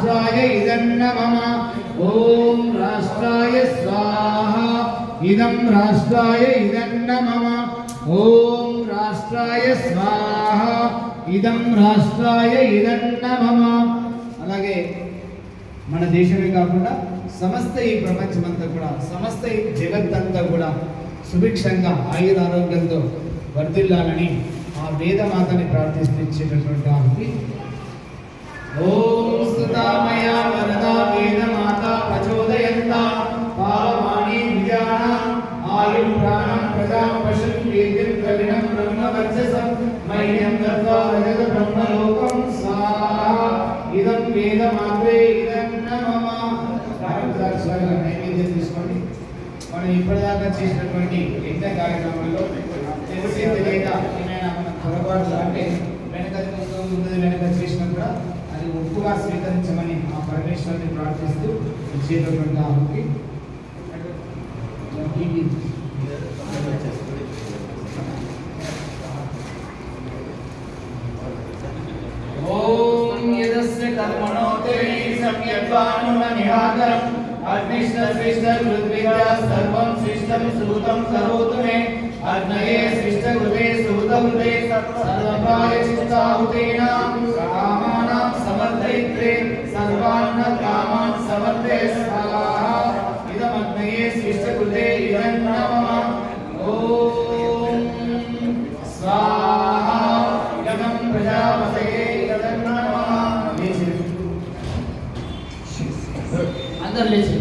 రాష్ట్రాయ ఇదన్న మమ ఓం రాష్ట్రాయ స్వాహా ఇదం రాష్ట్రాయ ఇదన్న మమ ఓం రాష్ట్రాయ స్వాహా ఇదం రాష్ట్రాయ ఇదన్న మమ. అలాగే మన దేశమే కాకుండా సమస్త ఈ ప్రపంచమంతా కూడా సమస్త ఈ జగత్తంతా కూడా సుభిక్షంగా ఆయురారోగ్యంతో వర్ధిల్లాలని ఆ వేదమాతని ప్రార్థించేటటువంటి ఆమెకి ఓం సుతామయ వరదా వేదమాత ప్రచోదయంత పావమాని విజాన ఆయు ప్రాణం ప్రజా పశుం వేదిం కవినం బ్రహ్మవర్చసం మహ్యం దత్వా రజత బ్రహ్మలోకం స్వాహా ఇదం వేదమాత్రే ఇదం నమః. నైవేద్యం తీసుకోండి. మనం ఇప్పటిదాకా చేసినటువంటి యజ్ఞ కార్యక్రమంలో తెలిసి తెలియక ఏమైనా మనం పొరపాటు అంటే వెనక ముందు వెనక చేసినా కూడా అది ఒప్పుగా స్వీకరించమని ఆ పరమేశ్వరుని ప్రార్థిస్తూ ఇచ్చేటటువంటి ఆమెకి ఓం యదస్య కర్మణో తేయి సంయద్వానుమనిహాకరం అగ్నిశ్రేష్ఠృద్విద్యా సర్వం సృష్టం సూతం కరోతు మే అగ్నయే సృష్టృతే సూతృతే సర్వప్రాయశ్చిత్తాహుతేన కామానాం సమర్థయిత్రే సర్వాన్న కామాన్ సమర్థే స్వాహా ఇదమగ్నయే సృష్టృతే ఇదం నమః. ఓం స్వాహా ఇదం ప్రజాపతయే ఇదం నమః. అందరూ లేచి